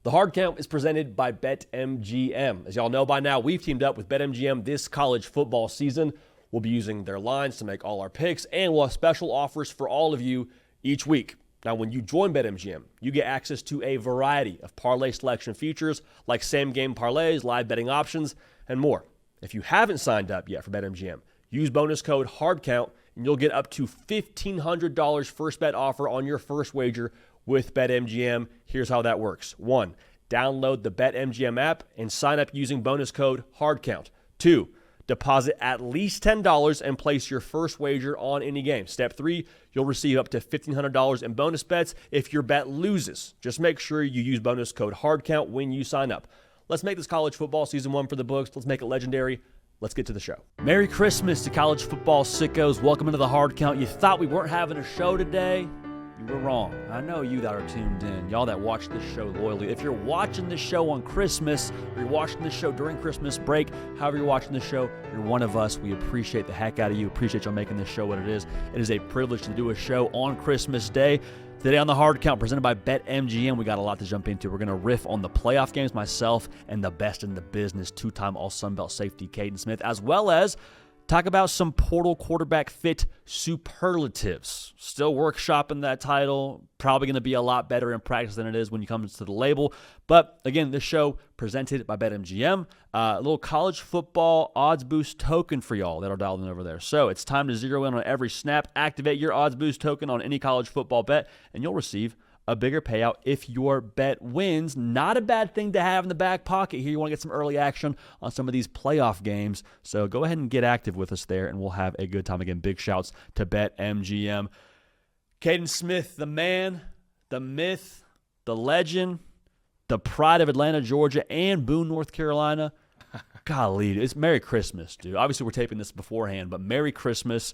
The Hard Count is presented by BetMGM. As y'all know by now, we've teamed up with BetMGM this college football season. We'll be using their lines to make all our picks, and we'll have special offers for all of you each week. Now, when you join BetMGM, you get access to a variety of parlay selection features like same-game parlays, live betting options, and more. If you haven't signed up yet for BetMGM, use bonus code HARDCOUNT, and you'll get up to $1,500 first bet offer on your first wager with BetMGM. Here's how that works. 1, download the BetMGM app and sign up using bonus code HARDCOUNT. 2, deposit at least $10 and place your first wager on any game. Step 3, you'll receive up to $1,500 in bonus bets if your bet loses. Just make sure you use bonus code HARDCOUNT when you sign up. Let's make this college football season 1 for the books. Let's make it legendary. Let's get to the show. Merry Christmas to college football sickos. Welcome into the Hard Count. You thought we weren't having a show today? You were wrong. I know you that are tuned in, y'all that watch this show loyally. If you're watching this show on Christmas, or you're watching this show during Christmas break, however you're watching this show, you're one of us. We appreciate the heck out of you. Appreciate y'all making this show what it is. It is a privilege to do a show on Christmas Day. Today on the Hard Count, presented by BetMGM, we got a lot to jump into. We're going to riff on the playoff games, myself and the best in the business, two-time All-Sun Belt safety Kaiden Smith, as well as talk about some portal quarterback fit superlatives. Still workshopping that title. Probably going to be a lot better in practice than it is when you come to the label. But again, this show presented by BetMGM. A little college football odds boost token for y'all that are dialed in over there. So it's time to zero in on every snap. Activate your odds boost token on any college football bet, and you'll receive a bigger payout if your bet wins. Not a bad thing to have in the back pocket here. You want to get some early action on some of these playoff games. So go ahead and get active with us there, and we'll have a good time. Again, big shouts to BetMGM. Kaiden Smith, the man, the myth, the legend, the pride of Atlanta, Georgia, and Boone, North Carolina. Golly, it's Merry Christmas, dude. Obviously, we're taping this beforehand, but Merry Christmas.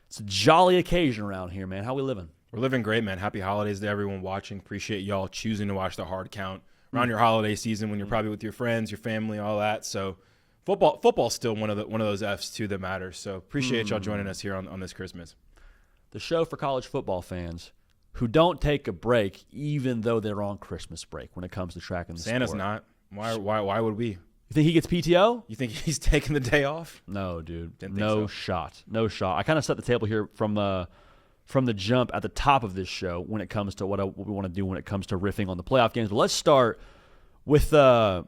It's a jolly occasion around here, man. How we living? We're living great, man. Happy holidays to everyone watching. Appreciate y'all choosing to watch the Hard Count around your holiday season when you're probably with your friends, your family, all that. So football's still one of those F's too that matters. So appreciate y'all joining us here on this Christmas. The show for college football fans who don't take a break even though they're on Christmas break when it comes to tracking the Santa's sport. not. Why would we? You think he gets PTO? You think he's taking the day off? No, dude. Didn't think No so. shot. No shot. I kind of set the table here from the jump at the top of this show when it comes to what we want to do when it comes to riffing on the playoff games. But let's start with the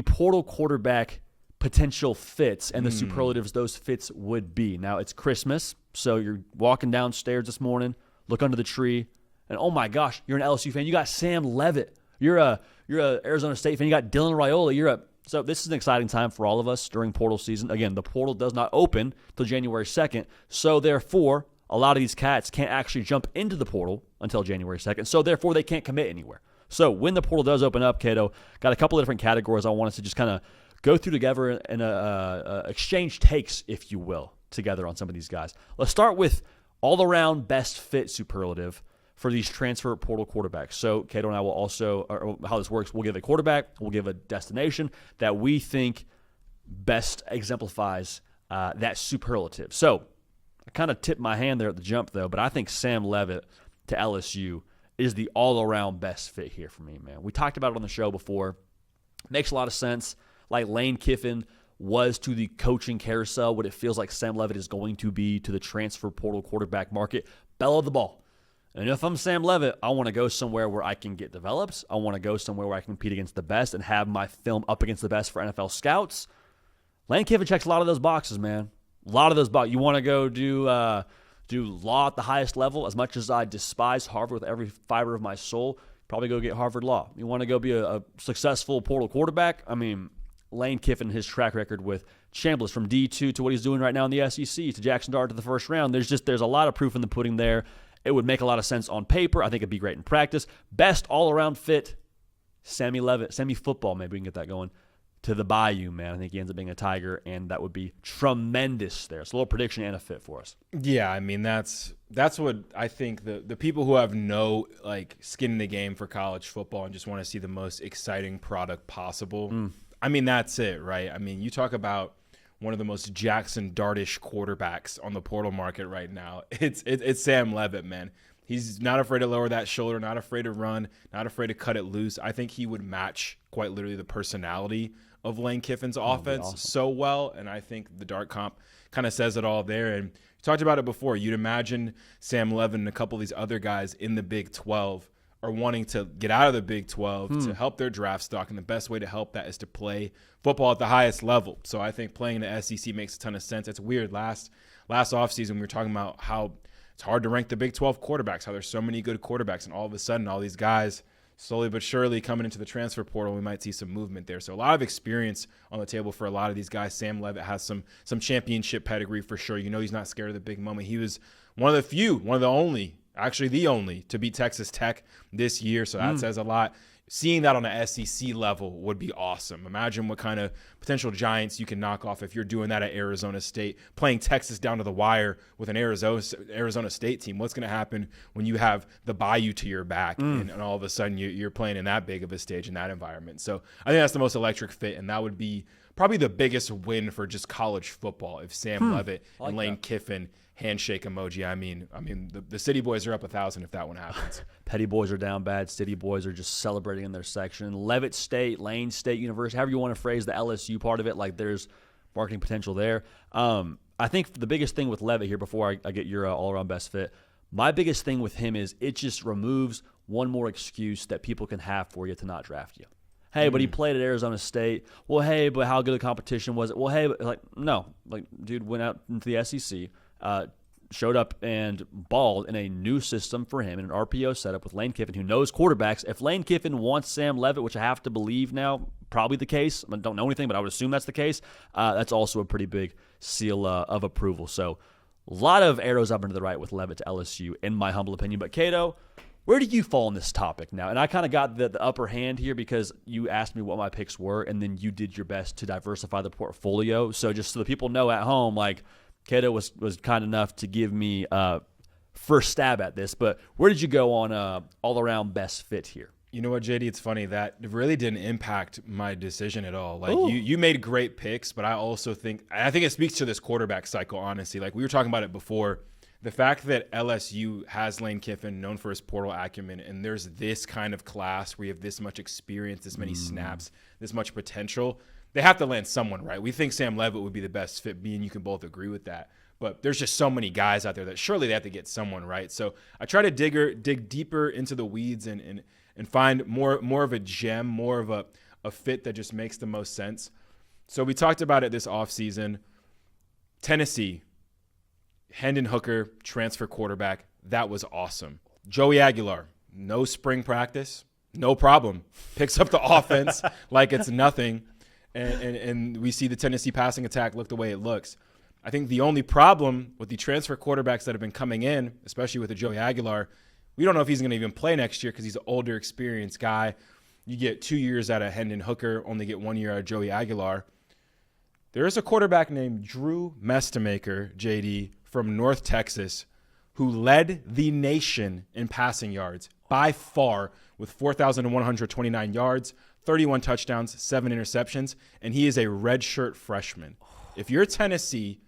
portal quarterback potential fits and the superlatives those fits would be. Now, it's Christmas, so you're walking downstairs this morning, look under the tree, and oh my gosh, you're an LSU fan. You got Sam Leavitt. You're a Arizona State fan. You got Dylan Raiola. So this is an exciting time for all of us during portal season. Again, the portal does not open till January 2nd, so therefore a lot of these cats can't actually jump into the portal until January 2nd, so therefore they can't commit anywhere. So when the portal does open up, Cato, got a couple of different categories I want us to just kind of go through together and exchange takes, if you will, together on some of these guys. Let's start with all-around best fit superlative for these transfer portal quarterbacks. So Cato and I will also, or how this works, we'll give a quarterback, we'll give a destination that we think best exemplifies that superlative. So I kind of tipped my hand there at the jump, though, but I think Sam Leavitt to LSU is the all-around best fit here for me, man. We talked about it on the show before. Makes a lot of sense. Like Lane Kiffin was to the coaching carousel, what it feels like Sam Leavitt is going to be to the transfer portal quarterback market. Bell of the ball. And if I'm Sam Leavitt, I want to go somewhere where I can get developed. I want to go somewhere where I can compete against the best and have my film up against the best for NFL scouts. Lane Kiffin checks a lot of those boxes, man. A lot of those boxes. You want to go do law at the highest level? As much as I despise Harvard with every fiber of my soul, probably go get Harvard Law. You want to go be a successful portal quarterback? I mean, Lane Kiffin, his track record with Chambliss from D2 to what he's doing right now in the SEC to Jackson Dart to the first round. There's a lot of proof in the pudding there. It would make a lot of sense on paper. I think it'd be great in practice. Best all-around fit, Sammy Leavitt. Sammy football, maybe we can get that going. To the Bayou, man. I think he ends up being a Tiger, and that would be tremendous there. It's a little prediction and a fit for us. Yeah, I mean, that's what I think the people who have no skin in the game for college football and just want to see the most exciting product possible. I mean, that's it, right? I mean, you talk about one of the most Jackson Dartish quarterbacks on the portal market right now. It's Sam Leavitt, man. He's not afraid to lower that shoulder, not afraid to run, not afraid to cut it loose. I think he would match quite literally the personality of Lane Kiffin's offense so well, and I think the dart comp kind of says it all there. And we talked about it before. You'd imagine Sam Levin and a couple of these other guys in the Big 12 are wanting to get out of the Big 12 to help their draft stock, and the best way to help that is to play football at the highest level. So I think playing the SEC makes a ton of sense. It's weird. Last offseason, we were talking about how it's hard to rank the Big 12 quarterbacks, how there's so many good quarterbacks, and all of a sudden all these guys slowly but surely coming into the transfer portal, we might see some movement there. So a lot of experience on the table for a lot of these guys. Sam Levitt has some championship pedigree for sure. You know he's not scared of the big moment. He was one of the few, one of the only, actually the only, to beat Texas Tech this year. So that says a lot. Seeing that on an SEC level would be awesome. Imagine what kind of potential giants you can knock off if you're doing that at Arizona State, playing Texas down to the wire with an Arizona State team. What's going to happen when you have the Bayou to your back and all of a sudden you're playing in that big of a stage in that environment? So I think that's the most electric fit, and that would be probably the biggest win for just college football if Sam Levitt and Lane Kiffin handshake emoji. I mean, the City Boys are up 1,000 if that one happens. Petty Boys are down bad. City Boys are just celebrating in their section. Levitt State, Lane State University, however you want to phrase the LSU part of it, like there's marketing potential there. I think the biggest thing with Levitt here, before I get your all-around best fit, my biggest thing with him is it just removes one more excuse that people can have for you to not draft you. Hey, but he played at Arizona State. Well, hey, but how good a competition was it? Well, hey, but dude went out into the SEC, showed up and balled in a new system for him in an RPO setup with Lane Kiffin, who knows quarterbacks. If Lane Kiffin wants Sam Levitt, which I have to believe now, probably the case. I don't know anything, but I would assume that's the case. That's also a pretty big seal of approval. So a lot of arrows up into the right with Levitt to LSU, in my humble opinion. But Cato, where do you fall on this topic now? And I kind of got the upper hand here because you asked me what my picks were, and then you did your best to diversify the portfolio. So just so the people know at home, like, Cato was kind enough to give me first stab at this. But where did you go on all-around best fit here? You know what, JD? It's funny. That really didn't impact my decision at all. Like, you made great picks, but I also think it speaks to this quarterback cycle, honestly. Like, we were talking about it before. The fact that LSU has Lane Kiffin, known for his portal acumen, and there's this kind of class where you have this much experience, this many snaps, this much potential, they have to land someone, right? We think Sam Levitt would be the best fit. Me and you can both agree with that. But there's just so many guys out there that surely they have to get someone, right? So I try to dig deeper into the weeds and find more of a gem, more of a fit that just makes the most sense. So we talked about it this offseason. Tennessee, Hendon Hooker, transfer quarterback. That was awesome. Joey Aguilar, no spring practice, no problem. Picks up the offense like it's nothing. And we see the Tennessee passing attack look the way it looks. I think the only problem with the transfer quarterbacks that have been coming in, especially with the Joey Aguilar, we don't know if he's going to even play next year because he's an older, experienced guy. You get 2 years out of Hendon Hooker, only get 1 year out of Joey Aguilar. There is a quarterback named Drew Mestemaker, JD, from North Texas, who led the nation in passing yards by far with 4,129 yards, 31 touchdowns, 7 interceptions, and he is a redshirt freshman. If you're Tennessee,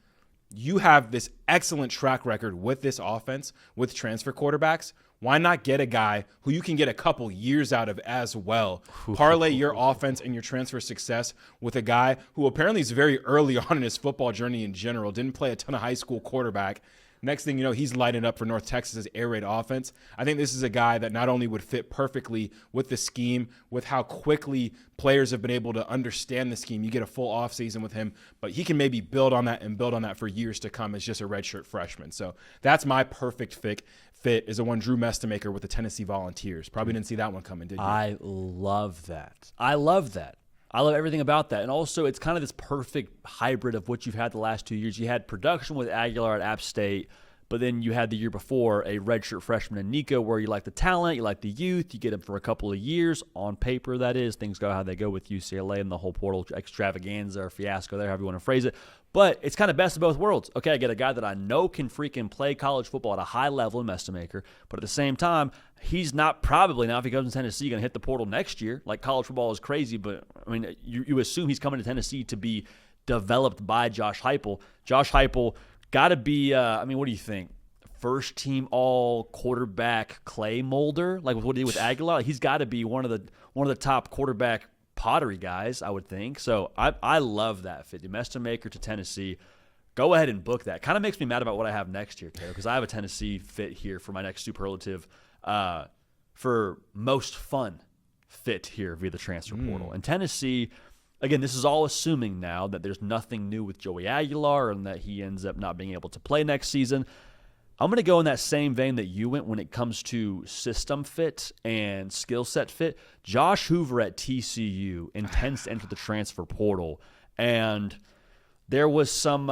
you have this excellent track record with this offense, with transfer quarterbacks. Why not get a guy who you can get a couple years out of as well? Parlay your offense and your transfer success with a guy who apparently is very early on in his football journey in general, didn't play a ton of high school quarterback. Next thing you know, he's lighting up for North Texas's air raid offense. I think this is a guy that not only would fit perfectly with the scheme, with how quickly players have been able to understand the scheme. You get a full offseason with him, but he can maybe build on that for years to come as just a redshirt freshman. So that's my perfect fit is the one Drew Mestemaker with the Tennessee Volunteers. Probably didn't see that one coming, did you? I love that. I love everything about that. And also, it's kind of this perfect hybrid of what you've had the last 2 years. You had production with Aguilar at App State, but then you had the year before a redshirt freshman in Nico, where you like the talent, you like the youth, you get him for a couple of years. On paper, that is. Things go how they go with UCLA and the whole portal extravaganza or fiasco there, however you want to phrase it. But it's kind of best of both worlds. Okay, I get a guy that I know can freaking play college football at a high level in Mestemaker, but at the same time, he's not probably, now if he comes to Tennessee, going to hit the portal next year. Like, college football is crazy, but I mean, you assume he's coming to Tennessee to be developed by Josh Heupel. Josh Heupel got to be, what do you think? first-team all quarterback clay molder, like with what he did with Aguilar. He's got to be one of the top quarterback pottery guys, I would think. So I love that fit. Domestic to Tennessee. Go ahead and book that. Kind of makes me mad about what I have next year, Taylor, because I have a Tennessee fit here for my next superlative for most fun fit here via the transfer portal. And Tennessee, again, this is all assuming now that there's nothing new with Joey Aguilar and that he ends up not being able to play next season. I'm going to go in that same vein that you went when it comes to system fit and skill set fit. Josh Hoover at TCU intends to enter the transfer portal, and there was some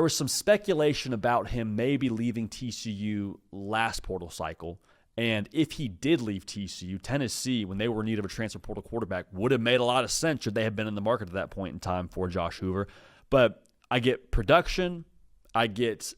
speculation about him maybe leaving TCU last portal cycle. And if he did leave TCU, Tennessee, when they were in need of a transfer portal quarterback, would have made a lot of sense should they have been in the market at that point in time for Josh Hoover. But I get production, I get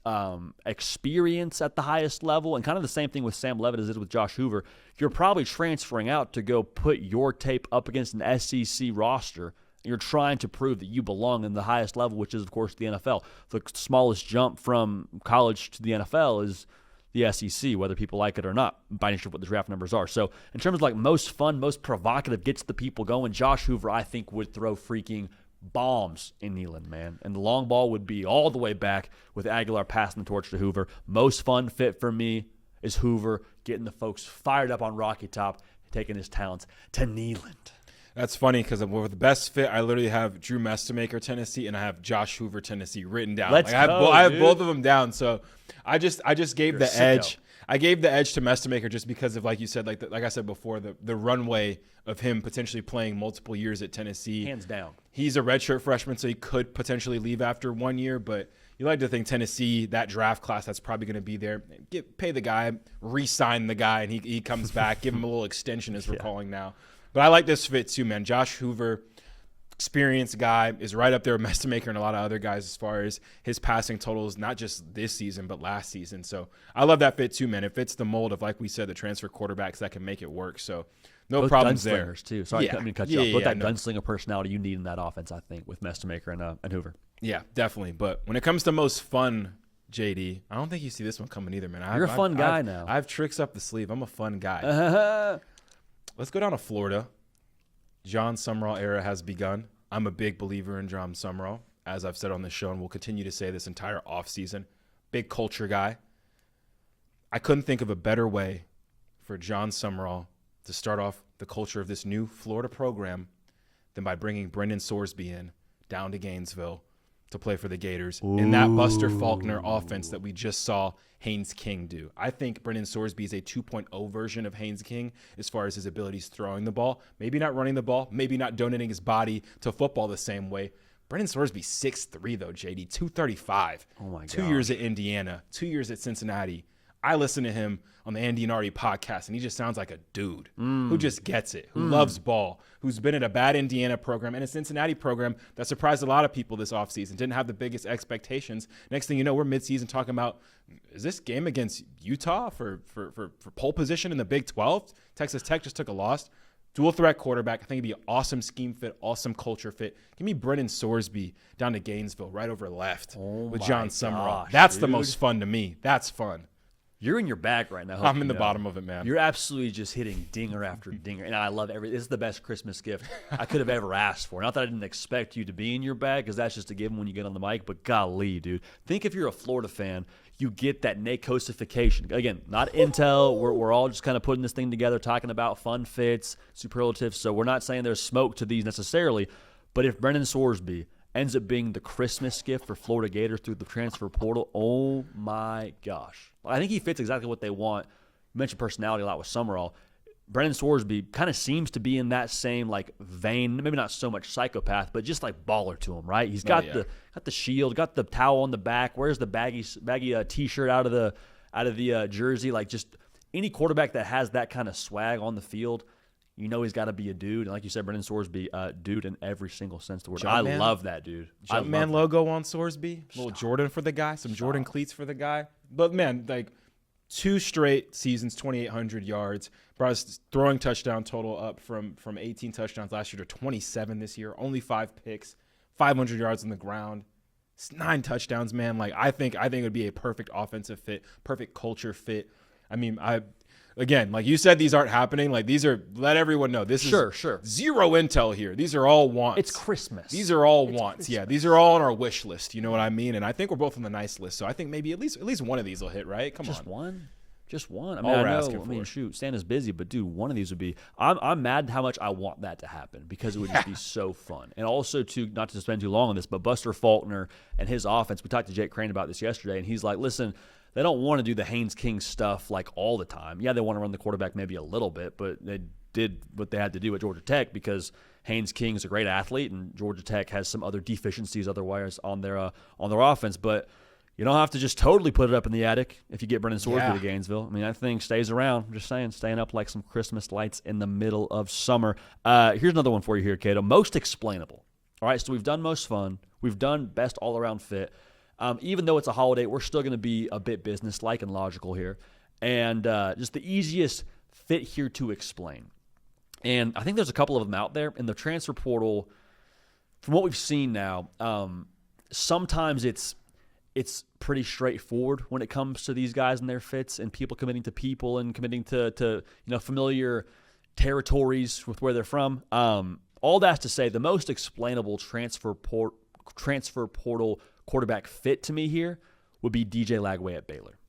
experience at the highest level, and kind of the same thing with Sam Levitt as it is with Josh Hoover. You're probably transferring out to go put your tape up against an SEC roster. You're trying to prove that you belong in the highest level, which is, of course, the NFL. The smallest jump from college to the NFL is the SEC, whether people like it or not, by nature of what the draft numbers are. So in terms of like most fun, most provocative, gets the people going, Josh Hoover, I think, would throw freaking bombs in Neyland, man. And the long ball would be all the way back with Aguilar passing the torch to Hoover. Most fun fit for me is Hoover getting the folks fired up on Rocky Top, taking his talents to Neyland. That's funny because with the best fit, I literally have Drew Mestemaker, Tennessee, and I have Josh Hoover, Tennessee written down. Let's go, I have dude. both of them down. So I just gave You're the sicko. edge. I gave the edge to Mestemaker just because of, like you said, like I said before, the runway of him potentially playing multiple years at Tennessee. Hands down. He's a redshirt freshman, so he could potentially leave after 1 year. But you like to think Tennessee, that draft class that's probably going to be there, pay the guy, re-sign the guy, and he comes back, give him a little extension as we're calling now. But I like this fit too, man. Josh Hoover, experienced guy, is right up there with Mestemaker and a lot of other guys as far as his passing totals, not just this season, but last season. So I love that fit too, man. It fits the mold of, like we said, the transfer quarterbacks that can make it work. So no Both problems there. gunslingers, too. Sorry, I didn't mean to cut you off. Both that gunslinger personality you need in that offense, I think, with Mestemaker and Hoover. Yeah, definitely. But when it comes to most fun, JD, I don't think you see this one coming either, man. You're a fun guy now. I have tricks up the sleeve. I'm a fun guy. Let's go down to Florida. John Summerall era has begun. I'm a big believer in John Summerall, as I've said on this show, and will continue to say this entire offseason. Big culture guy. I couldn't think of a better way for John Summerall to start off the culture of this new Florida program than by bringing Brendan Sorsby in down to Gainesville to play for the Gators in that Buster Faulkner offense that we just saw Haynes King do. I think Brendan Sorsby is a 2.0 version of Haynes King as far as his abilities throwing the ball, maybe not running the ball, maybe not donating his body to football the same way. Brendan Sorsby 6'3", though, JD, 235. Oh, my God. 2 years at Indiana, 2 years at Cincinnati. I listen to him on the Andy and Artie podcast, and he just sounds like a dude who just gets it, who loves ball, who's been at a bad Indiana program and a Cincinnati program that surprised a lot of people this offseason, didn't have the biggest expectations. Next thing you know, we're midseason talking about, is this game against Utah for pole position in the Big 12? Texas Tech just took a loss. Dual threat quarterback. I think it'd be an awesome scheme fit, awesome culture fit. Give me Brendan Sorsby down to Gainesville, right over left with John Summerall. That's the most fun to me. That's fun. You're in your bag right now. I'm in the bottom of it, man. You're absolutely just hitting dinger after dinger. And I love every. This is the best Christmas gift I could have ever asked for. Not that I didn't expect you to be in your bag, because that's just a given when you get on the mic. But golly, dude. Think if you're a Florida fan, you get that Nacosification. Again, not intel. We're all just kind of putting this thing together, talking about fun fits, superlatives. So we're not saying there's smoke to these necessarily. But if Brendan Sorsby ends up being the Christmas gift for Florida Gators through the transfer portal, oh my gosh. I think he fits exactly what they want. You mentioned personality a lot with Summerall. Brendan Sorsby kind of seems to be in that same like vein, maybe not so much psychopath, but just like baller to him, right? He's got the shield, got the towel on the back, wears the baggy t-shirt out of the jersey. Like, just any quarterback that has that kind of swag on the field, you know he's got to be a dude. And like you said, Brendan Sorsby, dude in every single sense of the word. I love that dude. Jumpman logo on Sorsby. Little Jordan for the guy. Some Jordan cleats for the guy. But, man, like 2 straight seasons, 2,800 yards. Brought his throwing touchdown total up from 18 touchdowns last year to 27 this year. Only 5 picks, 500 yards on the ground. It's 9 touchdowns, man. Like I think it would be a perfect offensive fit, perfect culture fit. I mean, again, like you said, these aren't happening. Like these are, let everyone know this is zero intel here. These are all wants. It's Christmas. These are all wants. Christmas. Yeah, these are all on our wish list. You know what I mean? And I think we're both on the nice list. So I think maybe at least one of these will hit, right? Come on. Just one. I mean, shoot, Santa's busy, but dude, one of these would be. I'm mad how much I want that to happen because it would just be so fun. And also, not to spend too long on this, but Buster Faulkner and his offense. We talked to Jake Crane about this yesterday, and he's like, "Listen, they don't want to do the Haynes King stuff like all the time. Yeah, they want to run the quarterback maybe a little bit, but they did what they had to do at Georgia Tech because Haynes King is a great athlete, and Georgia Tech has some other deficiencies otherwise on their offense, but." You don't have to just totally put it up in the attic if you get Brendan Sorsby to Gainesville. I mean, that thing stays around. I'm just saying, staying up like some Christmas lights in the middle of summer. Here's another one for you here, Cato. Most explainable. All right, so we've done most fun. We've done best all-around fit. Even though it's a holiday, we're still going to be a bit business-like and logical here. And just the easiest fit here to explain. And I think there's a couple of them out there. In the transfer portal, from what we've seen now, sometimes it's pretty straightforward when it comes to these guys and their fits and people committing to people and committing to familiar territories with where they're from. All that's to say, the most explainable transfer portal quarterback fit to me here would be DJ Lagway at Baylor.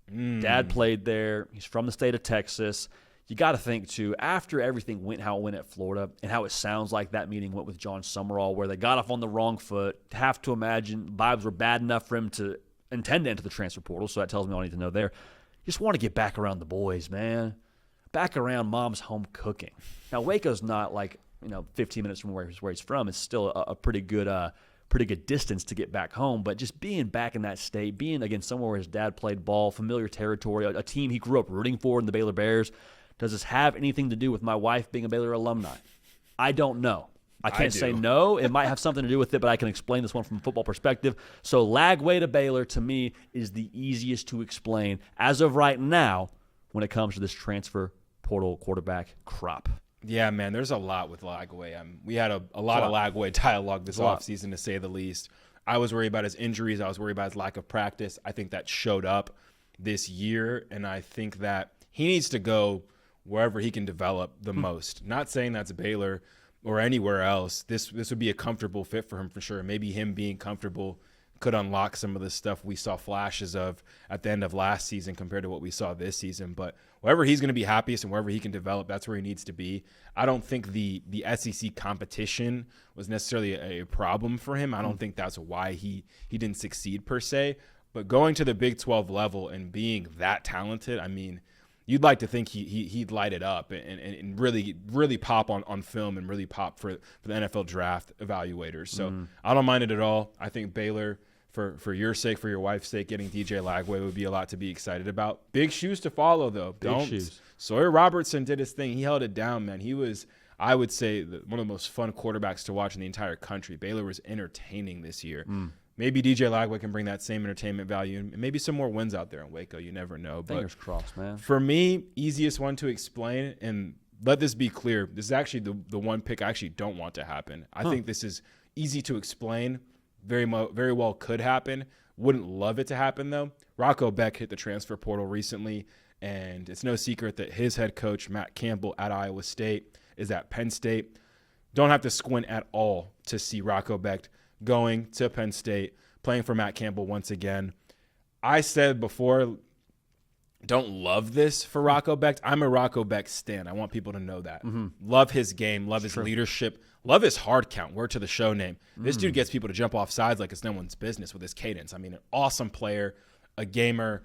Dad played there. He's from the state of Texas. You got to think, too, after everything went how it went at Florida and how it sounds like that meeting went with John Summerall where they got off on the wrong foot, have to imagine vibes were bad enough for him to intend to enter the transfer portal, so that tells me all I need to know there. You just want to get back around the boys, man. Back around mom's home cooking. Now, Waco's not 15 minutes from where he's from. It's still a pretty good distance to get back home, but just being back in that state, being, again, somewhere where his dad played ball, familiar territory, a team he grew up rooting for in the Baylor Bears. Does this have anything to do with my wife being a Baylor alumni? I don't know. I can't say no. It might have something to do with it, but I can explain this one from a football perspective. So Lagway to Baylor, to me, is the easiest to explain as of right now when it comes to this transfer portal quarterback crop. Yeah, man, there's a lot with Lagway. We had a lot of Lagway dialogue this offseason, to say the least. I was worried about his injuries. I was worried about his lack of practice. I think that showed up this year, and I think that he needs to go wherever he can develop the most. Not saying that's Baylor or anywhere else. This would be a comfortable fit for him for sure. Maybe him being comfortable could unlock some of the stuff we saw flashes of at the end of last season compared to what we saw this season. But wherever he's going to be happiest and wherever he can develop, that's where he needs to be. I don't think the SEC competition was necessarily a problem for him. I don't think that's why he didn't succeed per se. But going to the Big 12 level and being that talented, I mean, you'd like to think he'd light it up and really pop on film and really pop for the NFL draft evaluators. So I don't mind it at all. I think Baylor, for your sake, for your wife's sake, getting DJ Lagway would be a lot to be excited about. Big shoes to follow, though. Big shoes. Sawyer Robertson did his thing. He held it down, man. He was, I would say, one of the most fun quarterbacks to watch in the entire country. Baylor was entertaining this year. Maybe DJ Lagway can bring that same entertainment value and maybe some more wins out there in Waco. You never know. Fingers crossed, man. For me, easiest one to explain, and let this be clear, this is actually the one pick I actually don't want to happen. I think this is easy to explain. Very well could happen. Wouldn't love it to happen, though. Rocco Beck hit the transfer portal recently, and it's no secret that his head coach, Matt Campbell, at Iowa State is at Penn State. Don't have to squint at all to see Rocco Beck going to Penn State, playing for Matt Campbell once again. I said before, don't love this for Rocco Beck. I'm a Rocco Beck stan. I want people to know that. Love his game, love his leadership, love his hard count, word to the show name. This dude gets people to jump off sides like it's no one's business with his cadence. I mean, an awesome player, a gamer,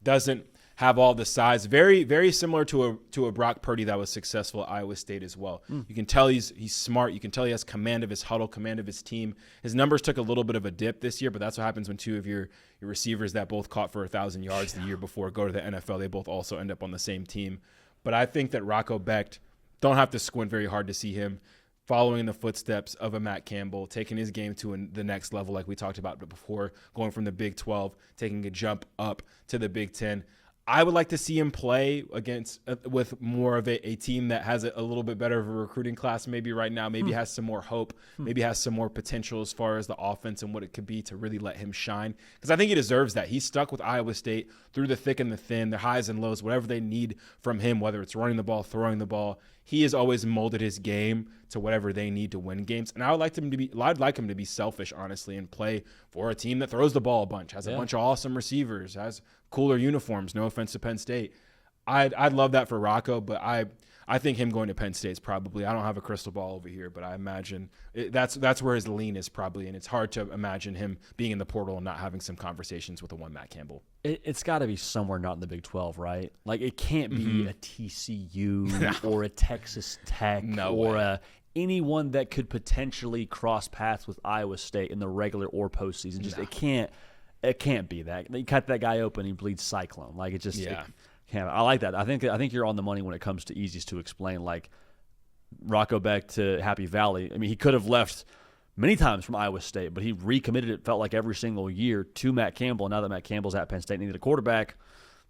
doesn't have all the size. Very, very similar to a Brock Purdy that was successful at Iowa State as well. You can tell he's smart. You can tell he has command of his huddle, command of his team. His numbers took a little bit of a dip this year, but that's what happens when two of your receivers that both caught for 1,000 yards the year before go to the NFL. They both also end up on the same team. But I think that Rocco Beck, don't have to squint very hard to see him following in the footsteps of a Matt Campbell, taking his game to the next level like we talked about before, going from the Big 12, taking a jump up to the Big 10. I would like to see him play against with more of a team that has a little bit better of a recruiting class maybe right now, maybe has some more hope, maybe has some more potential as far as the offense and what it could be to really let him shine. Because I think he deserves that. He's stuck with Iowa State through the thick and the thin, their highs and lows, whatever they need from him, whether it's running the ball, throwing the ball. He has always molded his game to whatever they need to win games. And I'd like him to be selfish, honestly, and play for a team that throws the ball a bunch, has a bunch of awesome receivers, has cooler uniforms. No offense to Penn State. I'd love that for Rocco, but I think him going to Penn State's probably, I don't have a crystal ball over here, but I imagine that's where his lean is probably, and it's hard to imagine him being in the portal and not having some conversations with a one Matt Campbell. It's got to be somewhere not in the Big 12, right? Like, it can't be a TCU or a Texas Tech anyone that could potentially cross paths with Iowa State in the regular or postseason. It can't be that. You cut that guy open, he bleeds cyclone. Like, it just can't. I like that. I think you're on the money when it comes to easiest to explain. Like, Rocco Beck to Happy Valley. I mean, he could have left many times from Iowa State, but he recommitted, it felt like, every single year to Matt Campbell. Now that Matt Campbell's at Penn State and needed a quarterback,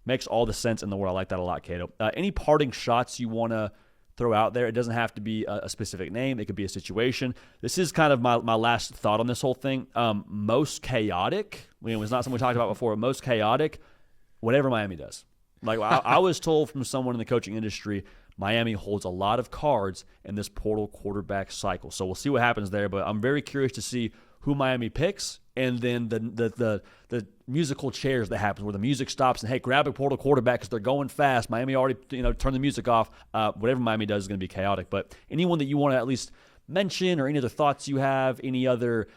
makes all the sense in the world. I like that a lot, Cato. Any parting shots you want to throw out there? It doesn't have to be a specific name. It could be a situation. This is kind of my last thought on this whole thing. Most chaotic, it was not something we talked about before, most chaotic, whatever Miami does. Like, I was told from someone in the coaching industry, Miami holds a lot of cards in this portal quarterback cycle. So we'll see what happens there, but I'm very curious to see who Miami picks, and then the musical chairs that happens where the music stops and, hey, grab a portal quarterback because they're going fast. Miami already turned the music off. Whatever Miami does is going to be chaotic. But anyone that you want to at least mention, or any other thoughts you have, any other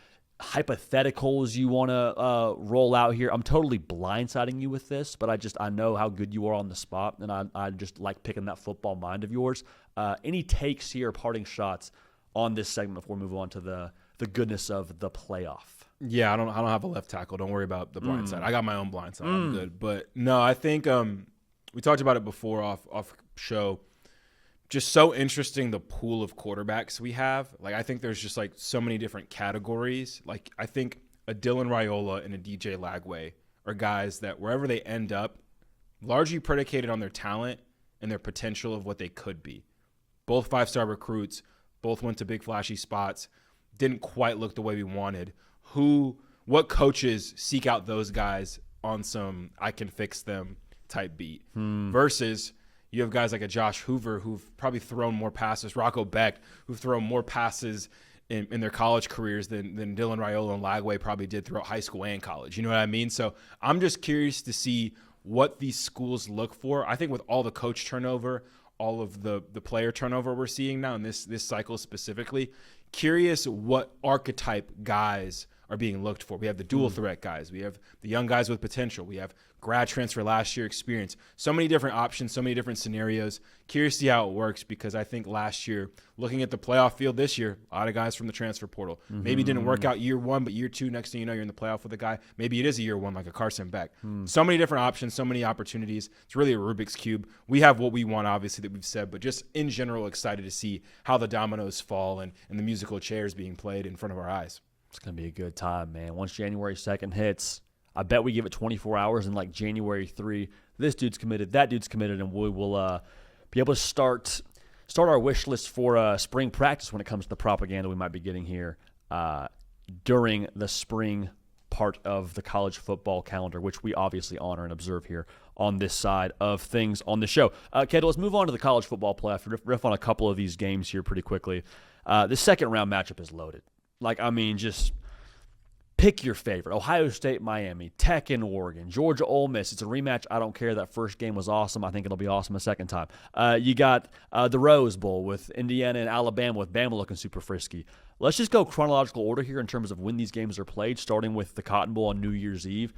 hypotheticals you want to roll out here? I'm totally blindsiding you with this, but I know how good you are on the spot, and I just like picking that football mind of yours. Any takes here, parting shots on this segment before we move on to the goodness of the playoff? Yeah, I don't have a left tackle. Don't worry about the blind side. I got my own blind side. I'm good. But no, I think we talked about it before off show. Just so interesting, the pool of quarterbacks we have. Like, I think there's just like so many different categories. Like, I think a Dylan Raiola and a DJ Lagway are guys that wherever they end up, largely predicated on their talent and their potential of what they could be. Both 5-star recruits, both went to big flashy spots, didn't quite look the way we wanted. What coaches seek out those guys on some I can fix them type beat versus you have guys like a Josh Hoover who've probably thrown more passes, Rocco Beck, who've thrown more passes in their college careers than Dylan Raiola and Lagway probably did throughout high school and college. You know what I mean? So I'm just curious to see what these schools look for. I think with all the coach turnover, all of the player turnover we're seeing now in this cycle specifically, curious what archetype guys are being looked for. We have the dual threat guys. We have the young guys with potential. We have grad transfer last year experience. So many different options, so many different scenarios. Curious to see how it works, because I think last year, looking at the playoff field this year, a lot of guys from the transfer portal. Maybe it didn't work out year one, but year two, next thing you know, you're in the playoff with a guy. Maybe it is a year one, like a Carson Beck. So many different options, so many opportunities. It's really a Rubik's Cube. We have what we want, obviously, that we've said, but just in general excited to see how the dominoes fall and the musical chairs being played in front of our eyes. It's going to be a good time, man. Once January 2nd hits, I bet we give it 24 hours, and like January 3, this dude's committed, that dude's committed, and we will be able to start our wish list for spring practice when it comes to the propaganda we might be getting here during the spring part of the college football calendar, which we obviously honor and observe here on this side of things on the show. Kendall, let's move on to the college football playoff. Riff on a couple of these games here pretty quickly. The second round matchup is loaded. Like, I mean, just pick your favorite. Ohio State, Miami, Tech and Oregon, Georgia, Ole Miss. It's a rematch. I don't care. That first game was awesome. I think it'll be awesome a second time. You got the Rose Bowl with Indiana and Alabama, with Bama looking super frisky. Let's just go chronological order here in terms of when these games are played, starting with the Cotton Bowl on New Year's Eve.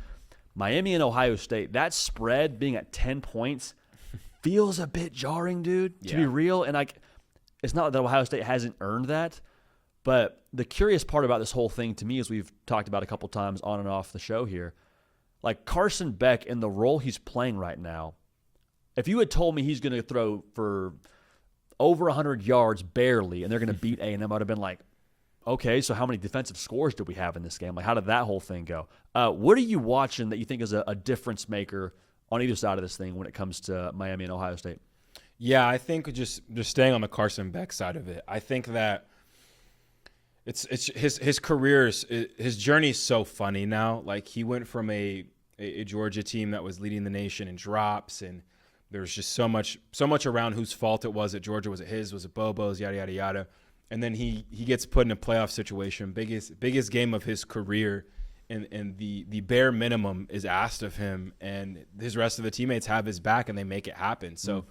Miami and Ohio State, that spread being at 10 points feels a bit jarring, dude, to be real. And it's not that Ohio State hasn't earned that, but the curious part about this whole thing to me, as we've talked about a couple times on and off the show here, like Carson Beck in the role he's playing right now, if you had told me he's going to throw for over 100 yards barely and they're going to beat A&M, I would have been like, okay, so how many defensive scores do we have in this game? Like, how did that whole thing go? What are you watching that you think is a difference maker on either side of this thing when it comes to Miami and Ohio State. Yeah, I think just staying on the Carson Beck side of it, I think that it's his career's his journey is so funny now. Like, he went from a Georgia team that was leading the nation in drops, and there's just so much around whose fault it was at Georgia. Was it his? Was it Bobo's? Yada yada yada. And then he gets put in a playoff situation, biggest game of his career, and the bare minimum is asked of him, and his rest of the teammates have his back, and they make it happen. So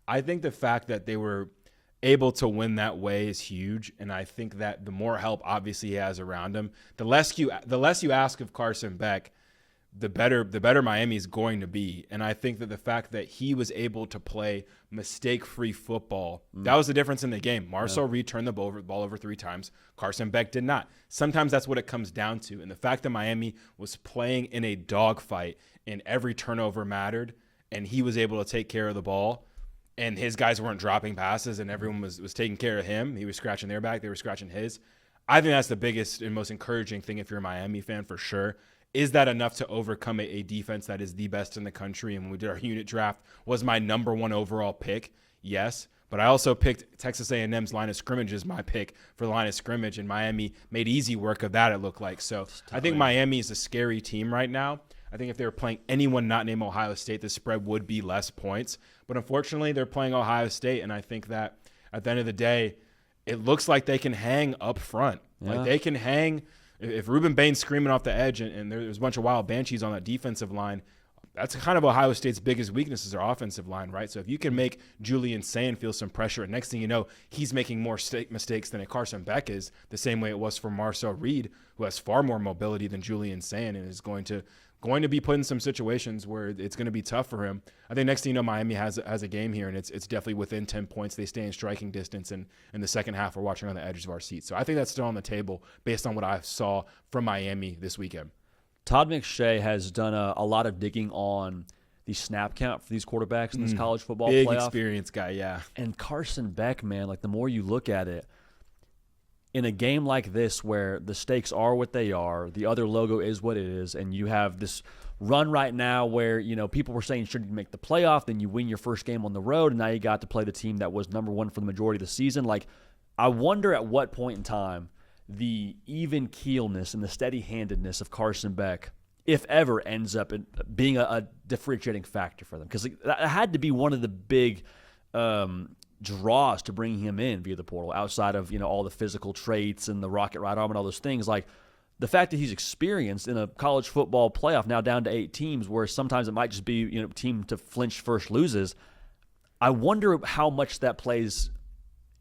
I think the fact that they were able to win that way is huge, and I think that the more help obviously he has around him, the less you ask of Carson Beck, the better Miami is going to be. And I think that the fact that he was able to play mistake-free football, that was the difference in the game. Marcel Reed turned the ball over 3 times. Carson Beck did not. Sometimes that's what it comes down to. And the fact that Miami was playing in a dogfight and every turnover mattered, and he was able to take care of the ball, and his guys weren't dropping passes, and everyone was taking care of him. He was scratching their back. They were scratching his. I think that's the biggest and most encouraging thing if you're a Miami fan, for sure. Is that enough to overcome a defense that is the best in the country? And when we did our unit draft, was my number 1 overall pick? Yes. But I also picked Texas A&M's line of scrimmage as my pick for the line of scrimmage, and Miami made easy work of that, it looked like. So I think Miami is a scary team right now. I think if they were playing anyone not named Ohio State, the spread would be less points. But unfortunately, they're playing Ohio State, and I think that at the end of the day, it looks like they can hang up front. Yeah. Like, they can hang. If Ruben Bain's screaming off the edge and there's a bunch of wild banshees on that defensive line, that's kind of Ohio State's biggest weakness is their offensive line, right? So if you can make Julian Sand feel some pressure, and next thing you know, he's making more mistakes than a Carson Beck is, the same way it was for Marcel Reed, who has far more mobility than Julian Sand and is going to be put in some situations where it's going to be tough for him. I think next thing you know, Miami has a game here, and it's definitely within 10 points. They stay in striking distance, and in the second half, we're watching on the edges of our seats. So I think that's still on the table based on what I saw from Miami this weekend. Todd McShay has done a lot of digging on the snap count for these quarterbacks in this college football Big playoff. Experience guy, yeah. And Carson Beck, man, like, the more you look at it, in a game like this where the stakes are what they are, the other logo is what it is, and you have this run right now where, you know, people were saying should you make the playoff, then you win your first game on the road, and now you got to play the team that was number 1 for the majority of the season. Like, I wonder at what point in time the even keelness and the steady-handedness of Carson Beck, if ever, ends up being a differentiating factor for them. Because it had to be one of the big draws to bringing him in via the portal, outside of, you know, all the physical traits and the rocket right arm and all those things. Like, the fact that he's experienced in a college football playoff now down to 8 teams, where sometimes it might just be, you know, team to flinch first loses. I wonder how much that plays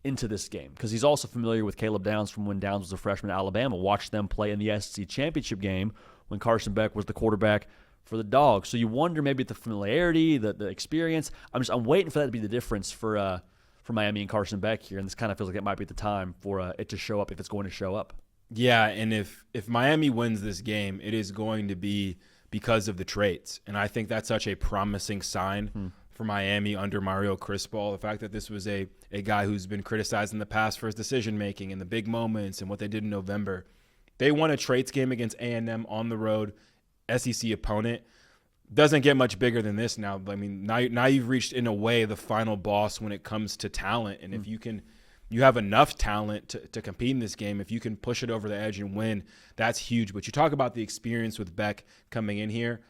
into this game, because he's also familiar with Caleb Downs from when Downs was a freshman at Alabama. Watched them play in the SEC championship game when Carson Beck was the quarterback for the Dogs. So you wonder maybe the familiarity, the experience. I'm waiting for that to be the difference for Miami and Carson Beck here, and this kind of feels like it might be the time for it to show up if it's going to show up. Yeah, and if Miami wins this game, it is going to be because of the traits, and I think that's such a promising sign for Miami under Mario Cristobal. The fact that this was a guy who's been criticized in the past for his decision-making and the big moments and what they did in November. They won a traits game against A&M on the road, SEC opponent. Doesn't get much bigger than this now. I mean, now you've reached, in a way, the final boss when it comes to talent. And if you have enough talent to compete in this game, if you can push it over the edge and win, that's huge. But you talk about the experience with Beck coming in here.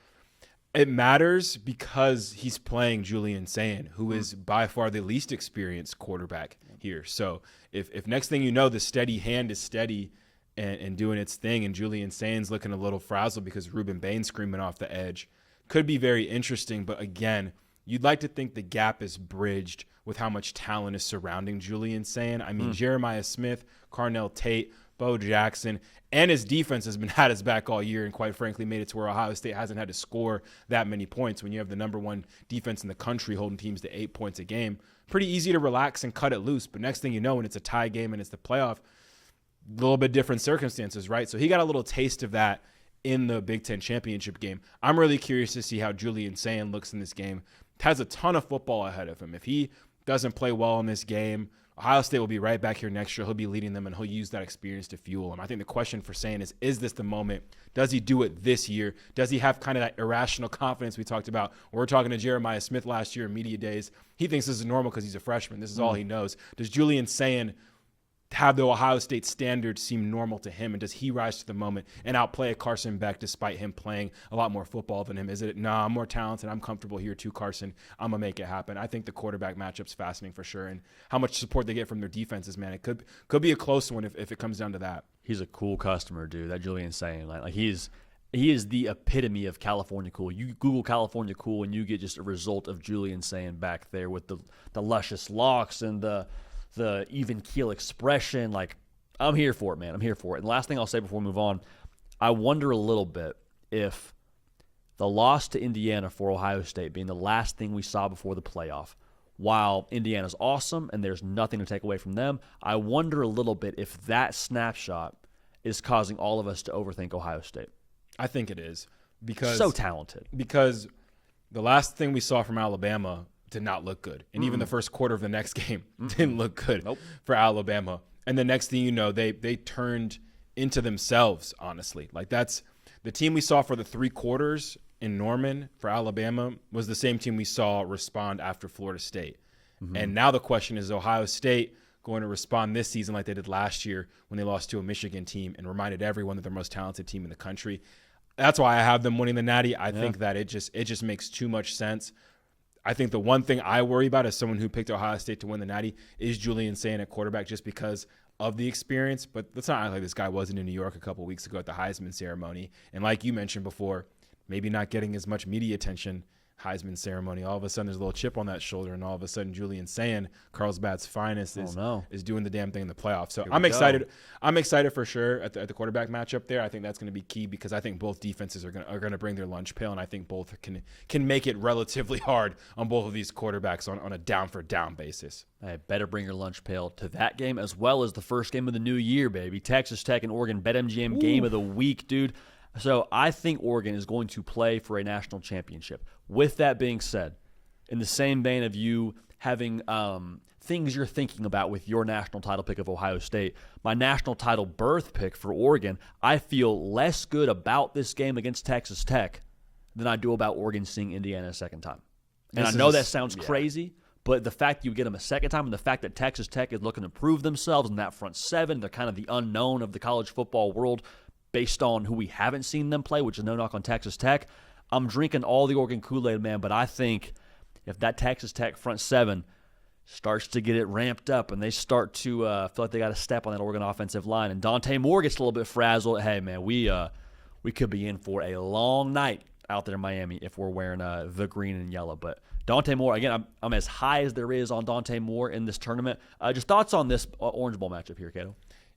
It matters because he's playing Julian Sand, who is by far the least experienced quarterback here. So if next thing you know, the steady hand is steady and doing its thing, and Julian Sand's looking a little frazzled because Ruben Bain's screaming off the edge, could be very interesting. But again, you'd like to think the gap is bridged with how much talent is surrounding Julian Sand. I mean, Jeremiah Smith, Carnell Tate, Bo Jackson, and his defense has been at his back all year, and quite frankly made it to where Ohio State hasn't had to score that many points. When you have the number 1 defense in the country holding teams to 8 points a game, pretty easy to relax and cut it loose. But next thing you know, when it's a tie game and it's the playoff, a little bit different circumstances, right? So he got a little taste of that in the Big Ten championship game. I'm really curious to see how Julian Sand looks in this game. Has a ton of football ahead of him. If he doesn't play well in this game, Ohio State will be right back here next year. He'll be leading them, and he'll use that experience to fuel him. I think the question for Sayin is this the moment? Does he do it this year? Does he have kind of that irrational confidence we talked about? We were talking to Jeremiah Smith last year in media days. He thinks this is normal because he's a freshman. This is all he knows. Does Julian Sayin have the Ohio State standards seem normal to him, and does he rise to the moment and outplay a Carson Beck despite him playing a lot more football than him? Is it, nah, I'm more talented, I'm comfortable here too, Carson, I'm going to make it happen? I think the quarterback matchup's fascinating for sure, and how much support they get from their defenses, man. It could be a close one if it comes down to that. He's a cool customer, dude, that Julian Sayin. Like he is the epitome of California cool. You Google California cool, and you get just a result of Julian Sayin back there with the luscious locks and the even keel expression. Like, I'm here for it, man. I'm here for it. And last thing I'll say before we move on, I wonder a little bit if the loss to Indiana for Ohio State being the last thing we saw before the playoff, while Indiana's awesome and there's nothing to take away from them, I wonder a little bit if that snapshot is causing all of us to overthink Ohio State. I think it is. Because so talented. Because the last thing we saw from Alabama did not look good. And even the first quarter of the next game didn't look good for Alabama. And the next thing you know, they turned into themselves, honestly. Like, that's the team we saw for the 3 quarters in Norman for Alabama was the same team we saw respond after Florida State. And now the question is Ohio State going to respond this season like they did last year when they lost to a Michigan team and reminded everyone that they're the most talented team in the country. That's why I have them winning the Natty. I think that it just makes too much sense. I think the one thing I worry about as someone who picked Ohio State to win the Natty is Julian Sayin at quarterback, just because of the experience. But let's not act like this guy wasn't in New York a couple weeks ago at the Heisman ceremony. And like you mentioned before, maybe not getting as much media attention, Heisman ceremony. All of a sudden, there's a little chip on that shoulder, and all of a sudden, Julian Sayin, Carlsbad's finest, is doing the damn thing in the playoffs. So I'm excited. I'm excited for sure at the quarterback matchup there. I think that's going to be key because I think both defenses are going to bring their lunch pail, and I think both can make it relatively hard on both of these quarterbacks on a down for down basis. Hey, better bring your lunch pail to that game as well as the first game of the new year, baby. Texas Tech and Oregon, BetMGM game of the week, dude. So I think Oregon is going to play for a national championship. With that being said, in the same vein of you having things you're thinking about with your national title pick of Ohio State, my national title berth pick for Oregon, I feel less good about this game against Texas Tech than I do about Oregon seeing Indiana a second time. And I know that sounds crazy, but the fact you get them a second time and the fact that Texas Tech is looking to prove themselves in that front seven, they're kind of the unknown of the college football world, based on who we haven't seen them play, which is no knock on Texas Tech. I'm drinking all the Oregon Kool-Aid, man, but I think if that Texas Tech front seven starts to get it ramped up and they start to feel like they got to step on that Oregon offensive line and Dante Moore gets a little bit frazzled, hey, man, we could be in for a long night out there in Miami if we're wearing the green and yellow. But Dante Moore, again, I'm as high as there is on Dante Moore in this tournament. Just thoughts on this Orange Bowl matchup here, Cato?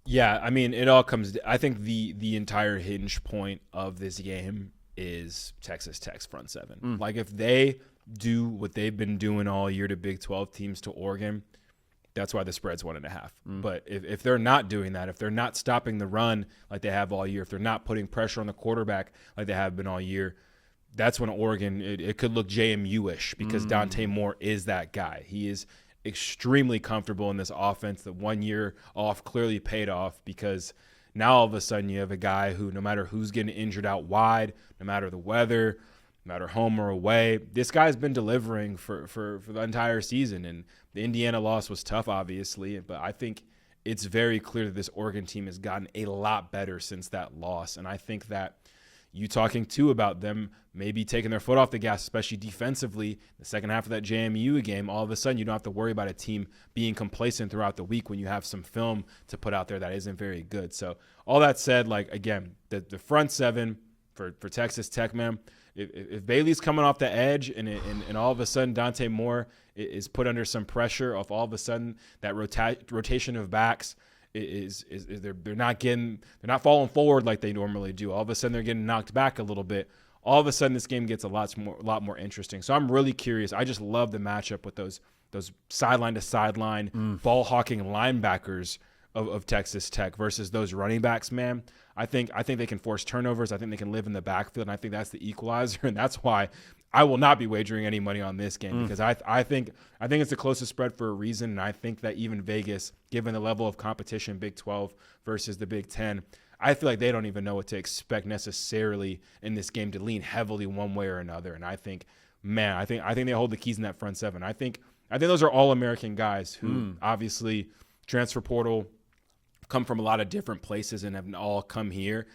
Yeah, I mean, it all comes – I think the entire hinge point of this game is Texas Tech's front seven. Like, if they do what they've been doing all year to Big 12 teams to Oregon, that's why the spread's 1.5. But if they're not doing that, if they're not stopping the run like they have all year, if they're not putting pressure on the quarterback like they have been all year, that's when Oregon – it could look JMU-ish because Dante Moore is that guy. He is – extremely comfortable in this offense. The 1 year off clearly paid off because now all of a sudden you have a guy who, no matter who's getting injured out wide, no matter the weather, no matter home or away, this guy's been delivering for the entire season. And the Indiana loss was tough, obviously, but I think it's very clear that this Oregon team has gotten a lot better since that loss. And I think that you talking too about them maybe taking their foot off the gas, especially defensively, the second half of that JMU game, all of a sudden you don't have to worry about a team being complacent throughout the week when you have some film to put out there that isn't very good. So all that said, like, again, the front seven for Texas Tech, man, if Bailey's coming off the edge and all of a sudden Dante Moore is put under some pressure of all of a sudden that rotation of backs, they're not falling forward like they normally do. All of a sudden they're getting knocked back a little bit. All of a sudden this game gets a lot more interesting. So I'm really curious. I just love the matchup with those sideline to sideline ball hawking linebackers of Texas Tech versus those running backs, man. I think they can force turnovers. I think they can live in the backfield, and I think that's the equalizer, and that's why I will not be wagering any money on this game because I think it's the closest spread for a reason, and I think that even Vegas, given the level of competition, Big 12 versus the Big 10, I feel like they don't even know what to expect necessarily in this game to lean heavily one way or another. And I think, man, I think they hold the keys in that front seven. I think those are all American guys who obviously transfer portal, come from a lot of different places and have all come here.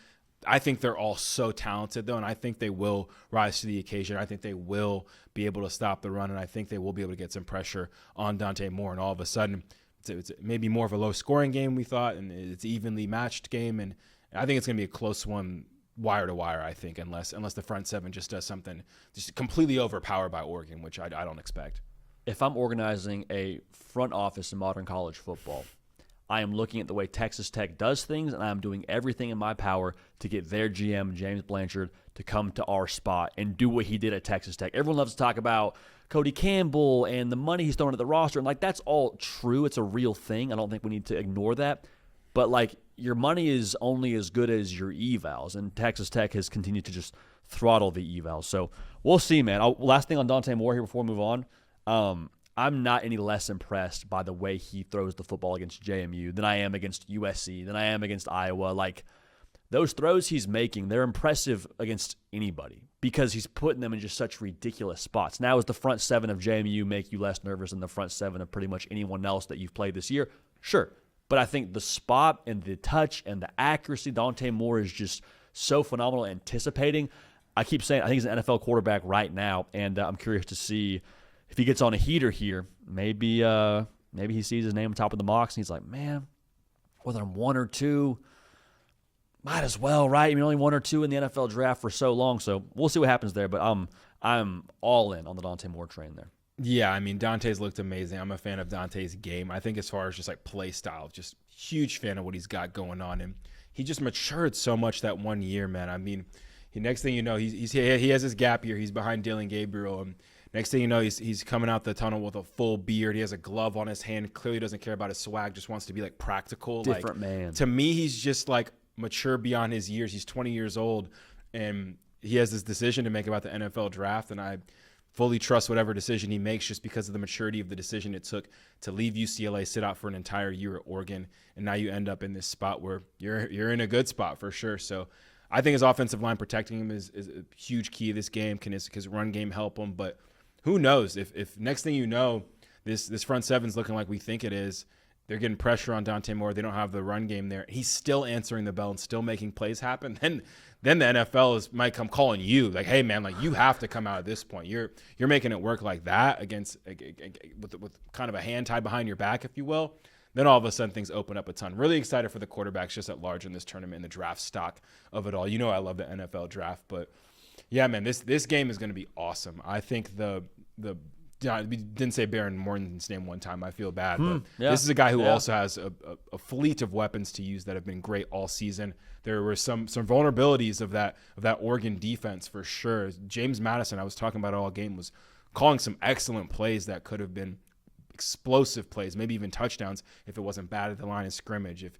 I think they're all so talented, though, and I think they will rise to the occasion. I think they will be able to stop the run, and I think they will be able to get some pressure on Dante Moore. And all of a sudden, it's maybe more of a low-scoring game, we thought, and it's an evenly matched game. And I think it's going to be a close one, wire to wire, I think, unless the front seven just does something just completely overpowered by Oregon, which I don't expect. If I'm organizing a front office in modern college football, I am looking at the way Texas Tech does things, and I'm doing everything in my power to get their GM, James Blanchard, to come to our spot and do what he did at Texas Tech. Everyone loves to talk about Cody Campbell and the money he's throwing at the roster, and, that's all true. It's a real thing. I don't think we need to ignore that. But, your money is only as good as your evals, and Texas Tech has continued to just throttle the evals. So we'll see, man. Last thing on Dante Moore here before we move on. I'm not any less impressed by the way he throws the football against JMU than I am against USC, than I am against Iowa. Those throws he's making, they're impressive against anybody because he's putting them in just such ridiculous spots. Now, is the front seven of JMU make you less nervous than the front seven of pretty much anyone else that you've played this year? Sure. But I think the spot and the touch and the accuracy, Dante Moore is just so phenomenal anticipating. I keep saying I think he's an NFL quarterback right now, and I'm curious to see if he gets on a heater here. Maybe he sees his name on top of the mocks, and he's like, man, whether I'm 1 or 2, might as well, right? Only 1 or 2 in the NFL draft for so long, so we'll see what happens there. But I'm all in on the Dante Moore train there. Yeah, Dante's looked amazing. I'm a fan of Dante's game. I think as far as just play style, just huge fan of what he's got going on. And he just matured so much that 1 year, man. Next thing you know, he has his gap year. He's behind Dylan Gabriel. And next thing you know, he's coming out the tunnel with a full beard. He has a glove on his hand. Clearly doesn't care about his swag, just wants to be practical. Different man. To me, he's just mature beyond his years. He's 20 years old, and he has this decision to make about the NFL draft, and I fully trust whatever decision he makes just because of the maturity of the decision it took to leave UCLA, sit out for an entire year at Oregon, and now you end up in this spot where you're in a good spot for sure. So I think his offensive line protecting him is a huge key of this game. Can his run game help him? But who knows? If next thing you know, this front seven's looking like we think it is, they're getting pressure on Dante Moore, they don't have the run game there, he's still answering the bell and still making plays happen, then the NFL might come calling you, hey, man, you have to come out at this point. You're making it work like that with kind of a hand tied behind your back, if you will. Then all of a sudden things open up a ton. Really excited for the quarterbacks just at large in this tournament and the draft stock of it all. I love the NFL draft, but yeah, man, this game is going to be awesome. I think we didn't say Baron Morton's name one time. I feel bad, but this is a guy who also has a fleet of weapons to use that have been great all season. There were some vulnerabilities of that Oregon defense for sure. James Madison, I was talking about all game, was calling some excellent plays that could have been explosive plays, maybe even touchdowns if it wasn't bad at the line of scrimmage, if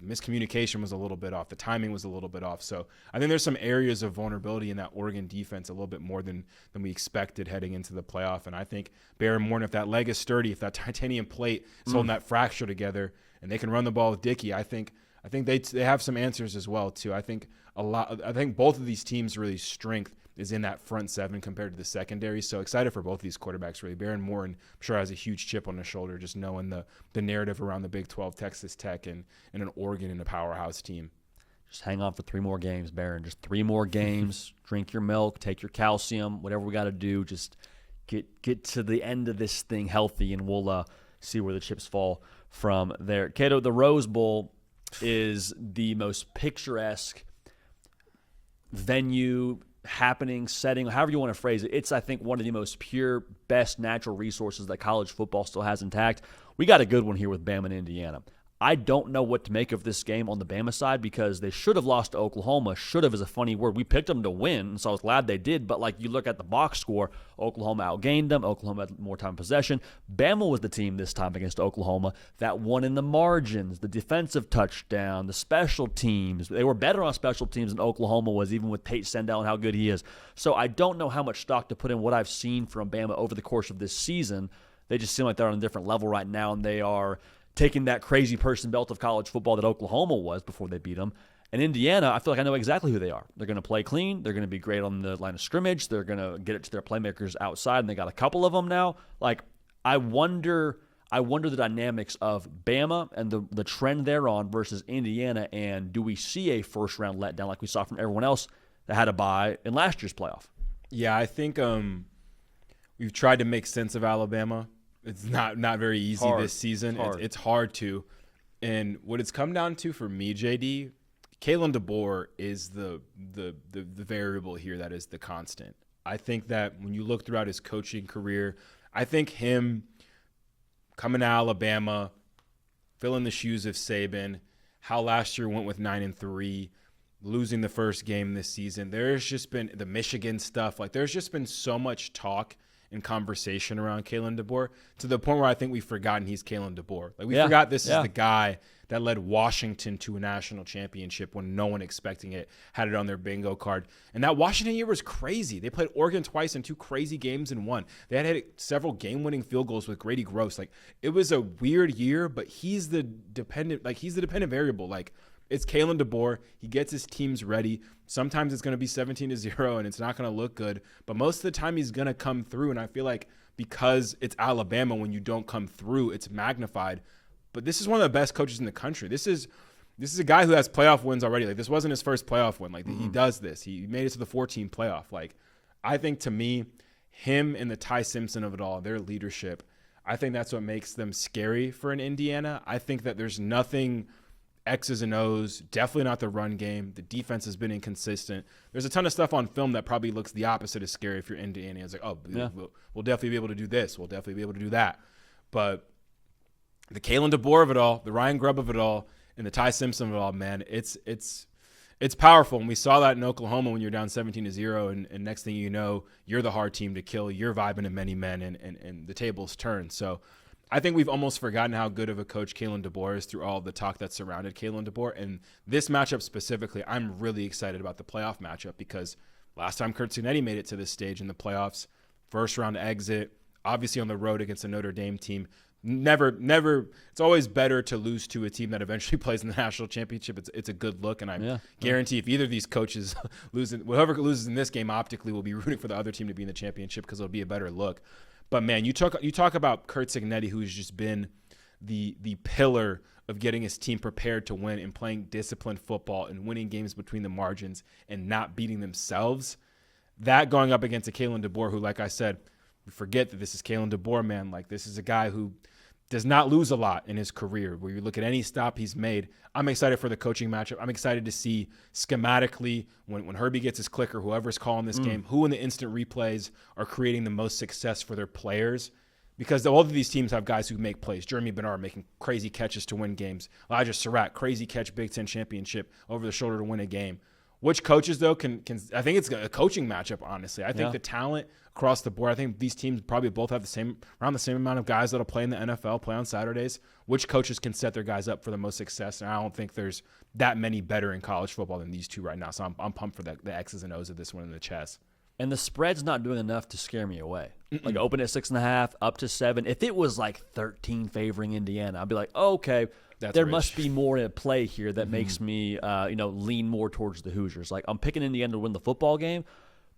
miscommunication was a little bit off, the timing was a little bit off. So I think there's some areas of vulnerability in that Oregon defense a little bit more than we expected heading into the playoff. And I think Baron Morton, if that leg is sturdy, if that titanium plate is holding that fracture together and they can run the ball with Dickey, I think they have some answers as well too. I think both of these teams' really strength is in that front seven compared to the secondary. So excited for both of these quarterbacks, really. Baron Morton, I'm sure, has a huge chip on his shoulder just knowing the narrative around the Big 12, Texas Tech, and an Oregon and a powerhouse team. Just hang on for 3 more games, Baron. Just 3 more games. Drink your milk, take your calcium, whatever we got to do. Just get to the end of this thing healthy, and we'll see where the chips fall from there. Cato, the Rose Bowl is the most picturesque venue, happening, setting, however you want to phrase it. It's, I think, one of the most pure, best natural resources that college football still has intact. We got a good one here with Bama and Indiana. I don't know what to make of this game on the Bama side because they should have lost to Oklahoma. Should have is a funny word. We picked them to win, so I was glad they did. But like you look at the box score, Oklahoma outgained them. Oklahoma had more time possession. Bama was the team this time against Oklahoma that won in the margins, the defensive touchdown, the special teams. They were better on special teams than Oklahoma was, even with Tate Sendell and how good he is. So I don't know how much stock to put in what I've seen from Bama over the course of this season. They just seem like they're on a different level right now, and they are taking that crazy person belt of college football that Oklahoma was before they beat them. And Indiana, I feel like I know exactly who they are. They're going to play clean. They're going to be great on the line of scrimmage. They're going to get it to their playmakers outside, and they got a couple of them now. Like, I wonder the dynamics of Bama and the trend they're on versus Indiana, and do we see a first-round letdown like we saw from everyone else that had a bye in last year's playoff? Yeah, I think we've tried to make sense of Alabama. It's not very easy this season. It's hard to. And what it's come down to for me, JD, Kalen DeBoer is the variable here that is the constant. I think that when you look throughout his coaching career, I think him coming to Alabama, filling the shoes of Saban, how last year went with 9-3, losing the first game this season. There's just been the Michigan stuff. Like, there's just been so much talk and conversation around Kalen DeBoer to the point where I think we've forgotten he's Kalen DeBoer. Like, we forgot this is the guy that led Washington to a national championship when no one expecting it had it on their bingo card. And that Washington year was crazy. They played Oregon twice in 2 crazy games and won. They had several game-winning field goals with Grady Gross. Like, it was a weird year, but he's the dependent variable. Like, it's Kalen DeBoer. He gets his teams ready. Sometimes it's going to be 17-0 and it's not going to look good, but most of the time he's going to come through. And I feel like because it's Alabama, when you don't come through, it's magnified. But this is one of the best coaches in the country. This is a guy who has playoff wins already. Like, this wasn't his first playoff win. Like, he does this. He made it to the 14 playoff. Like, I think, to me, him and the Ty Simpson of it all, their leadership, I think that's what makes them scary for an Indiana. I think that there's nothing X's and O's, definitely not the run game. The defense has been inconsistent. There's a ton of stuff on film that probably looks the opposite of scary if you're Indiana. It's like, oh, we'll definitely be able to do this. We'll definitely be able to do that. But the Kalen DeBoer of it all, the Ryan Grubb of it all, and the Ty Simpson of it all, man, it's powerful. And we saw that in Oklahoma when you're down 17-0, and next thing you know, you're the hard team to kill. You're vibing to many men, and the tables turn. So I think we've almost forgotten how good of a coach Kalen DeBoer is through all the talk that surrounded Kalen DeBoer. And this matchup specifically, I'm really excited about the playoff matchup because last time Curt Cignetti made it to this stage in the playoffs, first round exit, obviously on the road against a Notre Dame team. Never. It's always better to lose to a team that eventually plays in the national championship. It's a good look, and I guarantee if either of these coaches whoever loses in this game optically will be rooting for the other team to be in the championship because it'll be a better look. But, man, you talk about Curt Cignetti, who's just been the pillar of getting his team prepared to win and playing disciplined football and winning games between the margins and not beating themselves. That going up against a Kalen DeBoer who, like I said, we forget that this is Kalen DeBoer, man. Like, this is a guy who does not lose a lot in his career. Where you look at any stop he's made, I'm excited for the coaching matchup. I'm excited to see schematically when Herbie gets his clicker, whoever's calling this game, who in the instant replays are creating the most success for their players. Because all of these teams have guys who make plays. Jeremy Bernard making crazy catches to win games. Elijah Surratt, crazy catch, Big Ten championship over the shoulder to win a game. Which coaches, though, can I think it's a coaching matchup, honestly. I think the talent across the board, I think these teams probably both have around the same amount of guys that'll play in the NFL, play on Saturdays. Which coaches can set their guys up for the most success? And I don't think there's that many better in college football than these two right now. So I'm pumped for the X's and O's of this one in the chess. And the spread's not doing enough to scare me away. Like, open at 6.5, up to 7. If it was like 13 favoring Indiana, I'd be like, oh, okay, there must be more at play here that makes me, lean more towards the Hoosiers. Like, I'm picking Indiana to win the football game,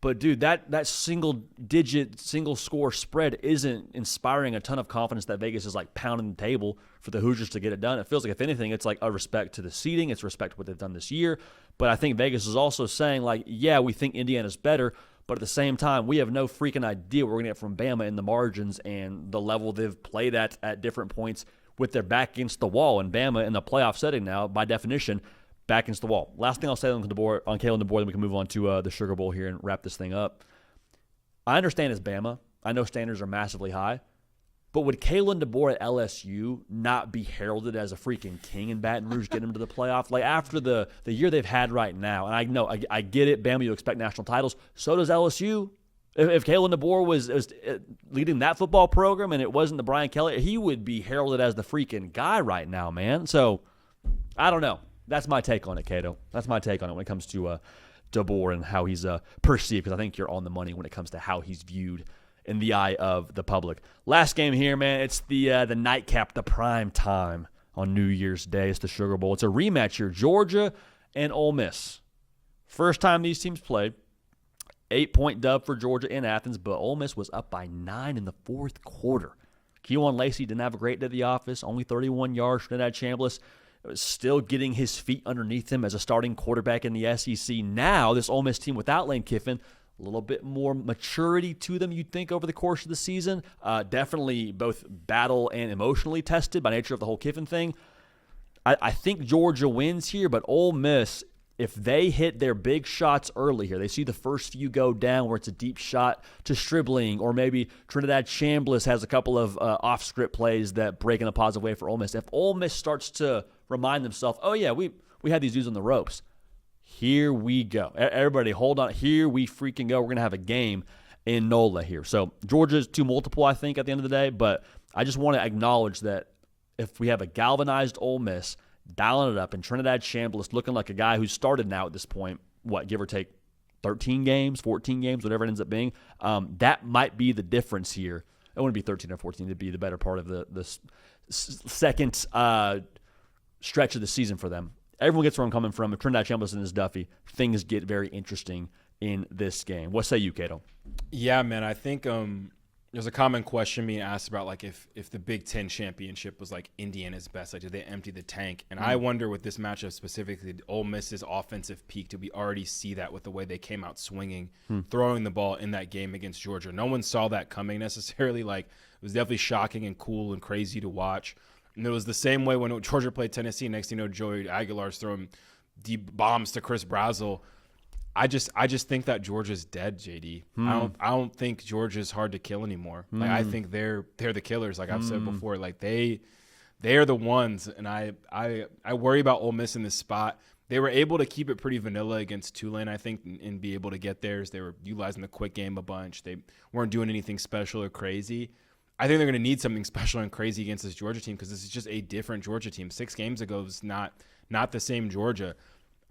but dude, that single-digit, single-score spread isn't inspiring a ton of confidence that Vegas is like pounding the table for the Hoosiers to get it done. It feels like, if anything, it's like a respect to the seeding, it's respect to what they've done this year. But I think Vegas is also saying, like, yeah, we think Indiana's better, but at the same time, we have no freaking idea what we're going to get from Bama in the margins and the level they've played at different points with their back against the wall. And Bama in the playoff setting now, by definition, back against the wall. Last thing I'll say on Kalen DeBoer, then we can move on to the Sugar Bowl here and wrap this thing up. I understand it's Bama. I know standards are massively high. But would Kalen DeBoer at LSU not be heralded as a freaking king in Baton Rouge, get him to the playoff? Like, after the year they've had right now, and I know, I get it, Bama, you expect national titles. So does LSU. If Kalen DeBoer was leading that football program and it wasn't the Brian Kelly, he would be heralded as the freaking guy right now, man. So, I don't know. That's my take on it, Cato. That's my take on it when it comes to DeBoer and how he's perceived, because I think you're on the money when it comes to how he's viewed in the eye of the public. Last game here, man. It's the nightcap, the prime time on New Year's Day. It's the Sugar Bowl. It's a rematch here. Georgia and Ole Miss. First time these teams played. 8-point dub for Georgia in Athens, but Ole Miss was up by 9 in the fourth quarter. Kewan Lacey didn't have a great day at the office. Only 31 yards. Trinidad Chambliss was still getting his feet underneath him as a starting quarterback in the SEC. Now, this Ole Miss team without Lane Kiffin, a little bit more maturity to them, you'd think, over the course of the season. Definitely both battle and emotionally tested by nature of the whole Kiffin thing. I think Georgia wins here, but Ole Miss, if they hit their big shots early here, they see the first few go down where it's a deep shot to Stribling, or maybe Trinidad Chambliss has a couple of off-script plays that break in a positive way for Ole Miss. If Ole Miss starts to remind themselves, oh, yeah, we had these dudes on the ropes. Here we go. Everybody, hold on. Here we freaking go. We're going to have a game in NOLA here. So Georgia's too multiple, I think, at the end of the day. But I just want to acknowledge that if we have a galvanized Ole Miss dialing it up and Trinidad Chambliss looking like a guy who's started now at this point, give or take 13 games, 14 games, whatever it ends up being, that might be the difference here. It wouldn't be 13 or 14. It'd be the better part of the second stretch of the season for them. Everyone gets where I'm coming from. If Trinidad Chambliss and his Duffy, things get very interesting in this game. What say you, Cato? Yeah, man. I think there's a common question being asked about, like, if the Big Ten championship was like Indiana's best, like, did they empty the tank? And I wonder with this matchup specifically, Ole Miss's offensive peak, did we already see that with the way they came out swinging, throwing the ball in that game against Georgia? No one saw that coming necessarily. Like, it was definitely shocking and cool and crazy to watch. And it was the same way when Georgia played Tennessee. Next thing you know, Joey Aguilar's throwing deep bombs to Chris Brazzell. I just think that Georgia's dead, JD. I don't think Georgia's hard to kill anymore. Like, I think they're the killers. Like I've said before, like they are the ones. And I worry about Ole Miss in this spot. They were able to keep it pretty vanilla against Tulane, I think, and be able to get theirs. They were utilizing the quick game a bunch. They weren't doing anything special or crazy. I think they're going to need something special and crazy against this Georgia team, because this is just a different Georgia team. 6 games ago was not the same Georgia.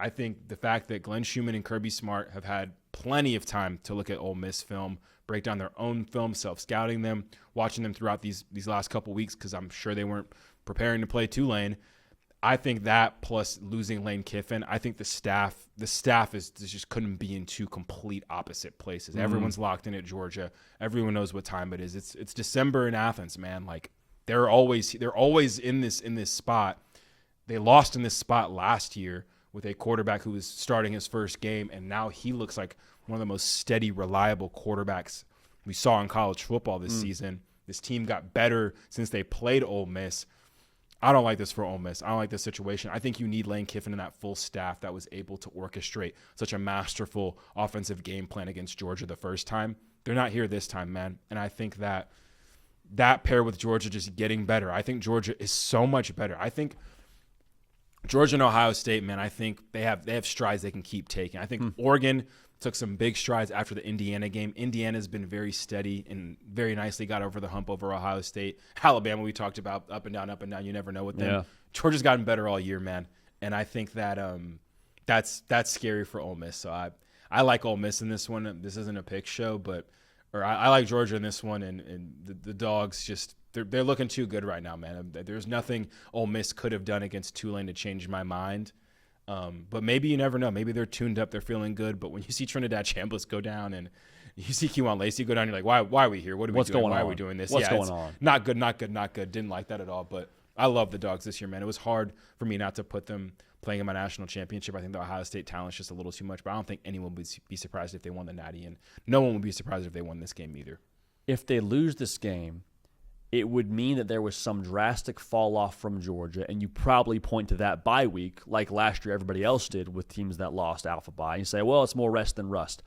I think the fact that Glenn Schumann and Kirby Smart have had plenty of time to look at Ole Miss film, break down their own film, self-scouting them, watching them throughout these last couple weeks, because I'm sure they weren't preparing to play Tulane. I think that, plus losing Lane Kiffin, I think the staff is just couldn't be in two complete opposite places. Everyone's locked in at Georgia. Everyone knows what time it is. It's December in Athens, man. Like, they're always in this spot. They lost in this spot last year with a quarterback who was starting his first game, and now he looks like one of the most steady, reliable quarterbacks we saw in college football this season. This team got better since they played Ole Miss. I don't like this for Ole Miss. I don't like this situation. I think you need Lane Kiffin and that full staff that was able to orchestrate such a masterful offensive game plan against Georgia the first time. They're not here this time, man. And I think that pair with Georgia just getting better. I think Georgia is so much better. I think Georgia and Ohio State, man, I think they have strides they can keep taking. I think Oregon took some big strides after the Indiana game. Indiana's been very steady and very nicely got over the hump over Ohio State. Alabama, we talked about up and down. You never know with them. Yeah. Georgia's gotten better all year, man. And I think that that's scary for Ole Miss. So I like Ole Miss in this one. This isn't a pick show, I like Georgia in this one. And the Dogs just they're looking too good right now, man. There's nothing Ole Miss could have done against Tulane to change my mind. But maybe you never know. Maybe they're tuned up. They're feeling good. But when you see Trinidad Chambliss go down and you see Kewan Lacey go down, you're like, why are we here? What are we doing? Why are we doing this? What's going on? Not good. Didn't like that at all. But I love the Dogs this year, man. It was hard for me not to put them playing in my national championship. I think the Ohio State talent's just a little too much. But I don't think anyone would be surprised if they won the Natty. And no one would be surprised if they won this game either. If they lose this game, it would mean that there was some drastic fall off from Georgia, and you probably point to that bye week like last year everybody else did with teams that lost alpha bye. You say, well, it's more rest than rust.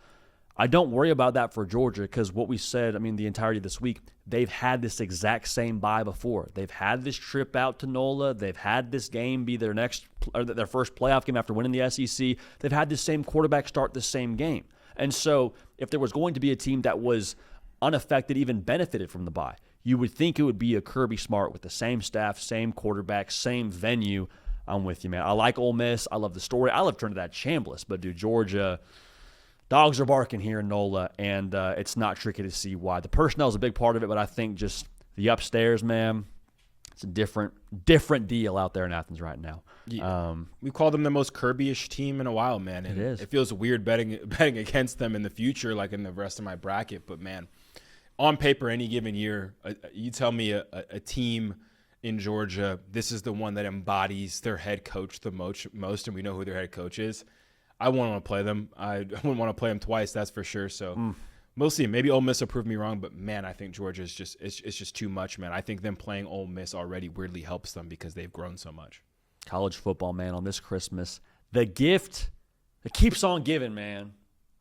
I don't worry about that for Georgia because what we said, the entirety of this week, they've had this exact same bye before. They've had this trip out to NOLA. They've had this game be their first playoff game after winning the SEC. They've had this same quarterback start the same game. And so if there was going to be a team that was unaffected, even benefited from the bye, you would think it would be a Kirby Smart with the same staff, same quarterback, same venue. I'm with you, man. I like Ole Miss. I love the story. I love Trinidad Chambliss. But, dude, Georgia, dogs are barking here in NOLA, and it's not tricky to see why. The personnel is a big part of it, but I think just the upstairs, man, it's a different deal out there in Athens right now. Yeah. We've called them the most Kirby-ish team in a while, man. And it is. It feels weird betting against them in the future, like in the rest of my bracket. But, man, on paper, any given year, you tell me a team in Georgia, this is the one that embodies their head coach the most, and we know who their head coach is. I wouldn't want to play them. I wouldn't want to play them twice, that's for sure. So we'll see. Maybe Ole Miss will prove me wrong, but, man, I think Georgia is just too much, man. I think them playing Ole Miss already weirdly helps them because they've grown so much. College football, man, on this Christmas. The gift, it keeps on giving, man.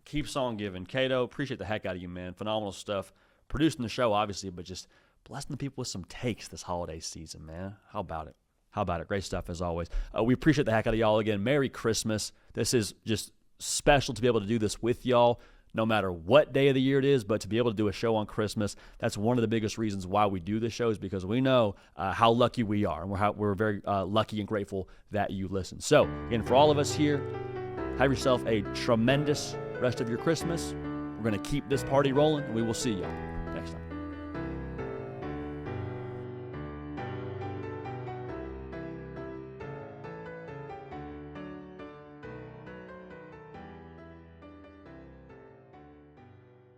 Keeps on giving. Cato, appreciate the heck out of you, man. Phenomenal stuff. Producing the show, obviously, but just blessing the people with some takes this holiday season, man. How about it? How about it? Great stuff as always. We appreciate the heck out of y'all again. Merry Christmas. This is just special to be able to do this with y'all, no matter what day of the year it is, but to be able to do a show on Christmas, that's one of the biggest reasons why we do this show is because we know how lucky we are, and we're very lucky and grateful that you listen. So, again, for all of us here, have yourself a tremendous rest of your Christmas. We're going to keep this party rolling, and we will see y'all